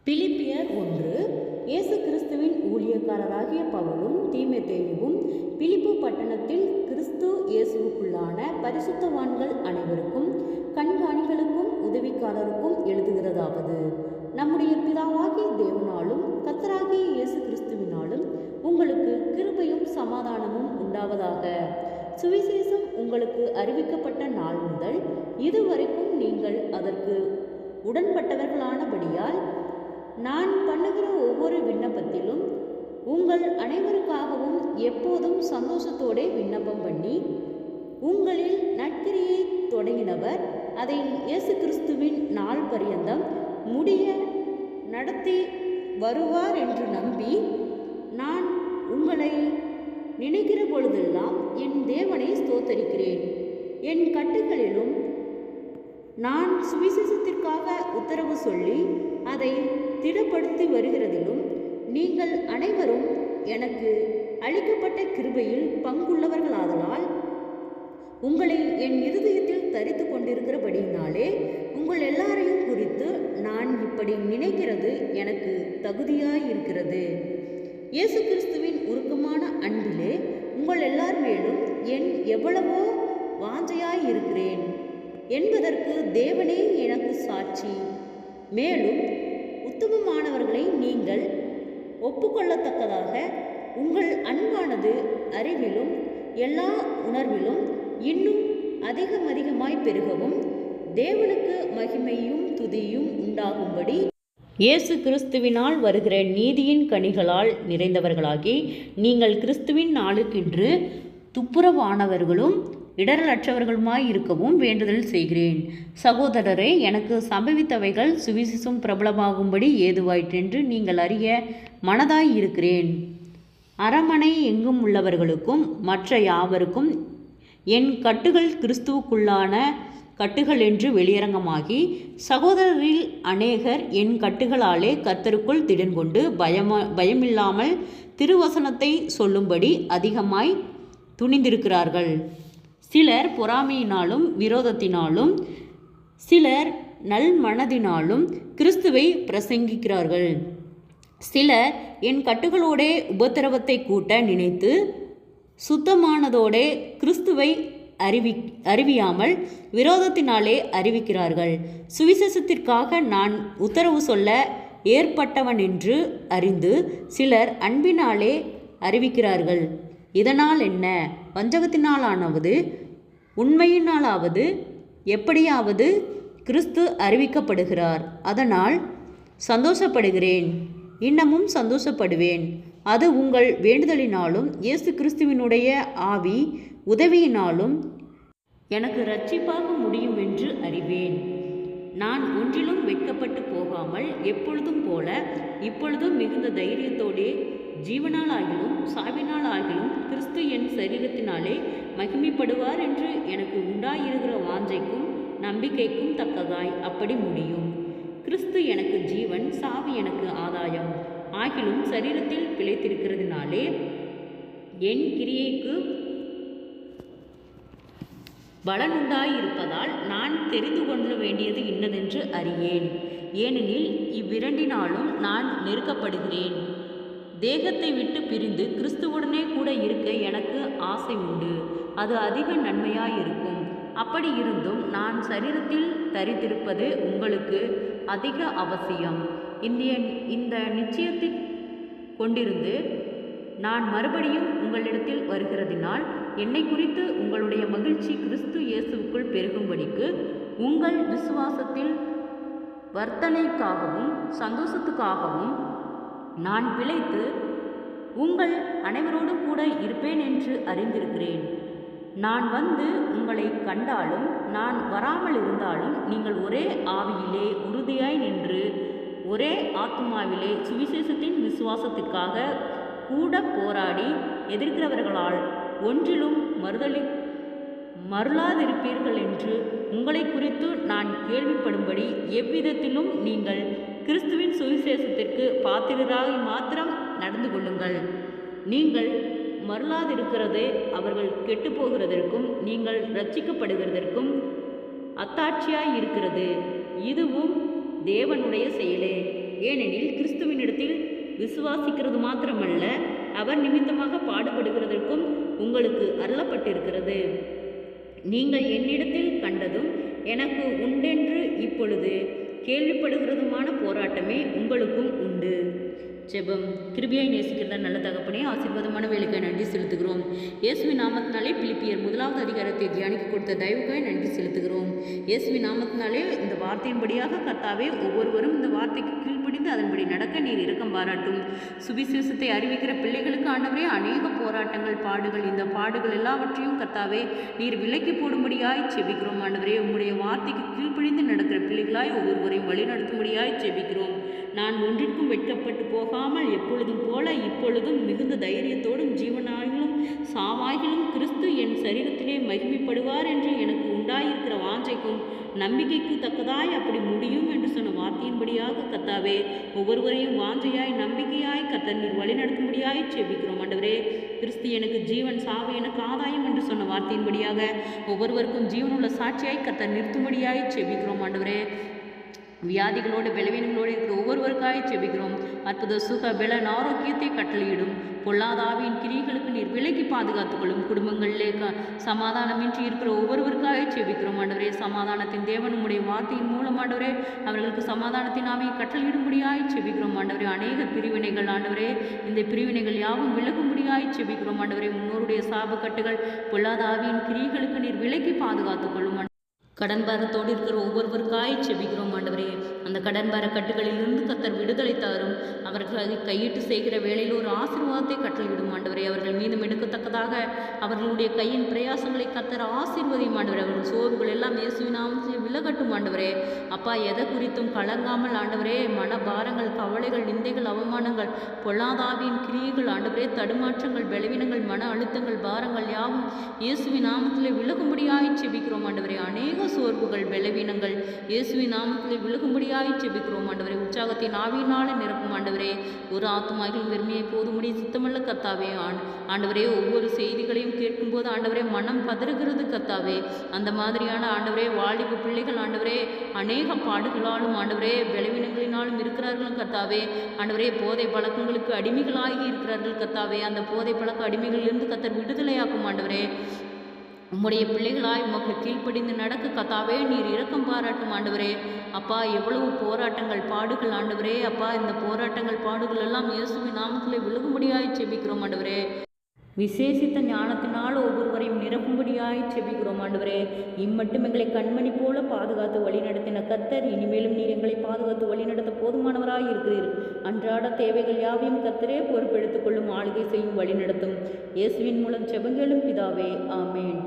பிலிப்பியர் 1. இயேசு கிறிஸ்துவின் ஊழியக்காரராகிய பவுலும் தீமோத்தேயுவும் பிலிப்பு பட்டணத்தில் கிறிஸ்து இயேசுவுக்குள்ளான பரிசுத்தவான்கள் அனைவருக்கும் கண்காணிகளுக்கும் உதவிக்காரருக்கும் எழுதுகிறதாவது: நம்முடைய பிதாவாகிய தேவனாலும் கர்த்தராகிய இயேசு கிறிஸ்துவினாலும் உங்களுக்கு கிருபையும் சமாதானமும் உண்டாவதாக. சுவிசேஷம் உங்களுக்கு அறிவிக்கப்பட்ட நாள் முதல் இதுவரைக்கும் நீங்கள் அதற்கு உடன்பட்டவர்களானபடியால் நான் பண்ணுகிற ஒவ்வொரு விண்ணப்பத்திலும் உங்கள் அனைவருக்காகவும் எப்போதும் சந்தோஷத்தோടെ விண்ணப்பம் பண்ணி, உங்களில் நற்கிரியை தொடங்கினவர் அதை இயேசு கிறிஸ்துவின் நாள் பரியந்தம் முடிய நடத்தி வருவார் என்று நம்பி, நான் உங்களை நினைக்கிற பொழுதெல்லாம் என் தேவனை ஸ்தோத்தரிக்கிறேன். என் கட்டுகளிலும் நான் சுவிசேஷத்திற்காக உத்தரவு சொல்லி அதை திடப்படுத்தி வருகிறதிலும் நீங்கள் அனைவரும் எனக்கு அளிக்கப்பட்ட கிருபையில் பங்குள்ளவர்களாதலால் உங்களை என் இருதயத்தில் தரித்து கொண்டிருக்கிறபடியினாலே உங்கள் எல்லாரையும் குறித்து நான் இப்படி நினைக்கிறது எனக்கு தகுதியாயிருக்கிறது. இயேசு கிறிஸ்துவின் உருக்கமான அன்பிலே உங்கள் எல்லார் மேலும் எவ்வளவோ வாஞ்சையாயிருக்கிறேன் என்பதற்கு தேவனே எனக்கு சாட்சி. மேலும் உத்தமமானவர்களை நீங்கள் ஒப்புக்கொள்ளத்தக்கதாக உங்கள் அன்பானது அறிவிலும் எல்லா உணர்விலும் இன்னும் அதிகமாய் பெருகவும் தேவனுக்கு மகிமையும் துதியும் உண்டாகும்படி இயேசு கிறிஸ்துவினால் வருகிற நீதியின் கனிகளால் நிறைந்தவர்களாகி நீங்கள் கிறிஸ்துவின் நாளுக்கென்று துப்புரவானவர்களும் இடரலற்றவர்களுமாய் இருக்கவும் வேண்டுதல் செய்கிறேன். சகோதரரே, எனக்கு சம்பவித்தவைகள் சுவிசேஷம் பிரபலமாகும்படி ஏதுவாயிற்றென்று நீங்கள் அறிய மனதாய் இருக்கிறேன். அரமனை எங்கும் உள்ளவர்களுக்கும் மற்ற யாவருக்கும் என் கட்டுகள் கிறிஸ்துவுக்குள்ளான கட்டுகள் என்று வெளியரங்கமாகி, சகோதரரில் அநேகர் என் கட்டுகளாலே கர்த்தருக்குள் திடன் கொண்டு பயமில்லாமல் திருவசனத்தை சொல்லும்படி அதிகமாய் துணிந்திருக்கிறார்கள். சிலர் பொறாமையினாலும் விரோதத்தினாலும், சிலர் நல்மனதினாலும் கிறிஸ்துவை பிரசங்கிக்கிறார்கள். சிலர் என் கட்டுகளோடே உபத்திரவத்தை கூட்ட நினைத்து சுத்தமானதோடே கிறிஸ்துவை அறிவியாமல் விரோதத்தினாலே அறிவிக்கிறார்கள். சுவிசேஷத்திற்காக நான் உத்தரவு சொல்ல ஏற்பட்டவனென்று அறிந்து சிலர் அன்பினாலே அறிவிக்கிறார்கள். இதனால் என்ன? வஞ்சகத்தினாலாவது உண்மையினாலாவது எப்படியாவது கிறிஸ்து அறிவிக்கப்படுகிறார். அதனால் சந்தோஷப்படுகிறேன், இன்னமும் சந்தோஷப்படுவேன். அது உங்கள் வேண்டுதலினாலும் இயேசு கிறிஸ்துவினுடைய ஆவி உதவியினாலும் எனக்கு இரட்சிப்பாக முடியும் என்று அறிவேன். நான் ஒன்றிலும் வெட்கப்பட்டு போகாமல் எப்பொழுதும் போல இப்பொழுதும் மிகுந்த தைரியத்தோடே ஜீவனால் ஆகிலும் சாவினால் ஆகிலும் கிறிஸ்து என் சரீரத்தினாலே மகிமைப்படுவார் என்று எனக்கு உண்டாயிருக்கிற வாஞ்சைக்கும் நம்பிக்கைக்கும் தக்கதாய் அப்படி முடியும். கிறிஸ்து எனக்கு ஜீவன், சாவி எனக்கு ஆதாயம். ஆகிலும் சரீரத்தில் பிழைத்திருக்கிறதுனாலே என் கிரியைக்கு பலனுண்டாயிருப்பதால் நான் தெரிந்து கொள்ள வேண்டியது இன்னதென்று அறியேன். ஏனெனில் இவ்விரண்டினாலும் நான் நெருக்கப்படுகிறேன். தேகத்தை விட்டு பிரிந்து கிறிஸ்துவுடனே கூட இருக்க எனக்கு ஆசை உண்டு. அது அதிக நன்மையாயிருக்கும். அப்படி இருந்தும் நான் சரீரத்தில் தரித்திருப்பது உங்களுக்கு அதிக அவசியம். இந்த நிச்சயத்தை கொண்டிருந்து நான் மறுபடியும் உங்களிடத்தில் வருகிறதினால் என்னை குறித்து உங்களுடைய மகிழ்ச்சி கிறிஸ்து இயேசுவுக்குள் பெருகும்படிக்கு உங்கள் விசுவாசத்தில் வர்த்தனைக்காகவும் சந்தோஷத்துக்காகவும் நான் பிழைத்து உங்கள் அனைவரோடும் கூட இருப்பேன் என்று அறிந்திருக்கிறேன். நான் வந்து உங்களை கண்டாலும் நான் வராமல் இருந்தாலும் நீங்கள் ஒரே ஆவியிலே உறுதியாய் நின்று ஒரே ஆத்துமாவிலே சுவிசேஷத்தின் விசுவாசத்திற்காக கூட போராடி எதிர்க்கிறவர்களால் ஒன்றிலும் மருளாதிருப்பீர்கள் என்று உங்களை குறித்து நான் கேள்விப்படும்படி எவ்விதத்திலும் நீங்கள் கிறிஸ்துவின் சுவிசேஷத்திற்கு பாத்திரராக மாத்திரம் நடந்து கொள்ளுங்கள். நீங்கள் மருளாதிருக்கிறதே அவர்கள் கெட்டுப்போகிறதற்கும் நீங்கள் ரட்சிக்கப்படுகிறதற்கும் அத்தாட்சியாய் இருக்கிறது. இதுவும் தேவனுடைய செயலே. ஏனெனில் கிறிஸ்துவினிடத்தில் விசுவாசிக்கிறது மாத்திரமல்ல, அவர் நிமித்தமாக பாடுபடுகிறதற்கும் உங்களுக்கு அருளப்பட்டிருக்கிறது. நீங்கள் என்னிடத்தில் கண்டதும் எனக்கு உண்டென்று இப்பொழுது கேள்விப்படுகிறதுமான போராட்டமே உங்களுக்கும் உண்டு. ஜெபம். கிருபையை நேசிக்கிற நல்ல தகப்பனே, ஆசீர்வாதமான வேலைக்காய் நன்றி செலுத்துகிறோம். இயேசுவின் நாமத்தினாலே பிலிப்பியர் 1வது அதிகாரத்தை தியானிக்க கொடுத்த தயவுக்காய் நன்றி செலுத்துகிறோம். இயேசுவின் நாமத்தினாலே இந்த வார்த்தையின்படியாக கர்த்தாவே ஒவ்வொருவரும் இந்த வார்த்தைக்கு கீழ்ப்படிந்து அதன்படி நடக்க நீர் இரக்கம் பாராட்டும். சுவிசேஷத்தை அறிவிக்கிற பிள்ளைகளுக்கு ஆண்டவரே அநேக போராட்டங்கள், பாடுகள், இந்த பாடுகள் எல்லாவற்றையும் கர்த்தாவே நீர் விலக்கி போடும்படியாய் செபிக்கிறோம். ஆண்டவரே, உம்முடைய வார்த்தைக்கு கீழ்ப்படிந்து நடக்கிற பிள்ளைகளாய் ஒவ்வொருவரையும் வழிநடத்தும்படியாய் செபிக்கிறோம். நான் ஒன்றிற்கும் வெட்கப்பட்டு போகாமல் எப்பொழுதும் போல இப்பொழுதும் மிகுந்த தைரியத்தோடும் ஜீவனாயிலும் சாவாயிலும் கிறிஸ்து என் சரீரத்திலே மகிமைப்படுவார் என்று எனக்கு உண்டாயிருக்கிற வாஞ்சைக்கும் நம்பிக்கைக்கு தக்கதாய் அப்படி முடியும் என்று சொன்ன வார்த்தையின்படியாக கர்த்தாவே ஒவ்வொருவரையும் வாஞ்சையாய் நம்பிக்கையாய் கர்த்தர் நீர் வழிநடத்தும்படியாய் செபிக்கிறோம். ஆண்டவரே, கிறிஸ்து எனக்கு ஜீவன், சாவு எனக்கு ஆதாயம் என்று சொன்ன வார்த்தையின்படியாக ஒவ்வொருவருக்கும் ஜீவனுள்ள சாட்சியாய் கர்த்தர் நிறுத்தும்படியாய் செபிக்கிறோம். ஆண்டவரே, வியாதிகளோடு பலவீனங்களோடு இருக்கிற ஒவ்வொருவருக்காய் செபிக்கிறோம். அற்புத சுக பலன் ஆரோக்கியத்தை கட்டளையிடும். பொல்லாதாவின் கிரிகளுக்கு நீர் விலக்கி பாதுகாத்துக்கொள்ளும். குடும்பங்களிலே சமாதானமின்றி இருக்கிற ஒவ்வொருவருக்காக செபிக்கிறோம். ஆண்டவரே, சமாதானத்தின் தேவன் உம்முடைய வார்த்தையின் மூலம் ஆண்டவரே அவர்களுக்கு சமாதானத்தின் ஆவியை கட்டளையிடும்படியாய் செபிக்கிறோம். ஆண்டவரே, அநேக பிரிவினைகள் ஆண்டவரே, இந்த பிரிவினைகள் யாவும் விலகும்படியாய் செபிக்கிறோம். ஆண்டவரே, முன்னோருடைய சாபக்கட்டுகள், பொல்லாதாவின் கிரிகளுக்கு நீர் விலக்கி பாதுகாத்துக்கொள்ளும். கடன் பாரத்தோடு இருக்கிற ஒவ்வொருவருக்காய் செபிக்கிறோம். ஆண்டவரே, அந்த கடன் பார கட்டுகளிலிருந்து கர்த்தர் விடுதலை தாரும். அவர்கள் கையிட்டு செய்கிற வேளையில் ஒரு ஆசீர்வாதத்தை கட்டளையிடும். ஆண்டவரே, அவர்கள் மீண்டும் எடுக்கத்தக்கதாக அவர்களுடைய கையின் பிரயாசங்களை கர்த்தர் ஆசீர்வதியும். ஆண்டவரே, அவர்கள் சோர்வுகள் எல்லாம் இயேசுவின் நாமத்தில் விலகட்டும். ஆண்டவரே, அப்பா, எதை குறித்தும் கலங்காமல் ஆண்டவரே, மனபாரங்கள், கவலைகள், நிந்தைகள், அவமானங்கள், பொல்லாதாவின் கிரியைகள் ஆண்டவரே, தடுமாற்றங்கள், பலவீனங்கள், மன அழுத்தங்கள், பாரங்கள் யாவும் இயேசுவின் நாமத்தில் விலகும்படியாய் செபிக்கிறோம். ஆண்டவரே, அநேக சோர்வுகள், பலவீனங்கள் இயேசுவின் நாமத்தில் விலகும்படியாய் செபிக்கிறோம். ஆண்டவரே, உற்சாகத்தின் ஆவியினாலே நிரப்பும். ஆண்டவரே, ஒரு ஆத்துமாவின் வெறுமையை போதும்படி சித்தமல்ல கர்த்தாவே. ஆண்டவரே, ஒவ்வொரு செய்திகளையும் கேட்கும்போது ஆண்டவரே மனம் பதறுகிறது கர்த்தாவே. அந்த மாதிரியான ஆண்டவரே வாலிப பிள்ளைகள் ஆண்டவரே அநேக பாடுகளாலும் ஆண்டவரே பலவீனங்களினாலும் இருக்கிறார்கள் கர்த்தாவே. ஆண்டவரே, போதை பழக்கங்களுக்கு அடிமைகளாகி இருக்கிறார்கள் கர்த்தாவே. அந்த போதை பழக்க அடிமைகளிலிருந்து கர்த்தர் விடுதலையாக்கும். ஆண்டவரே, உம்முடைய பிள்ளைகளாய் உமக்கு கீழ்ப்படிந்து நடக்க கர்த்தாவே நீர் இரக்கம் பாராட்டும். ஆண்டவரே, அப்பா, எவ்வளவு போராட்டங்கள், பாடுகள் ஆண்டவரே. அப்பா, இந்த போராட்டங்கள், பாடுகள் எல்லாம் இயேசுவின் நாமத்தில் விலகும்படியாய் செபிக்கிறோம். ஆண்டவரே, விசேஷித்த ஞானத்தினால் ஒவ்வொருவரையும் நிரப்பும்படியாய் செபிக்கிறோம். ஆண்டவரே, இம்மட்டும் எங்களை கண்மணி போல பாதுகாத்து வழிநடத்தின கர்த்தர் இனிமேலும் நீர் எங்களை பாதுகாத்து வழிநடத்த போதுமானவராய் இருக்கிறீர். அன்றாட தேவைகள் யாவையும் கர்த்தரே பொறுப்பெடுத்துக் கொள்ளும், ஆளுகை செய்யும், வழிநடத்தும். இயேசுவின் மூலம் செபங்களும் பிதாவே, ஆமேன்.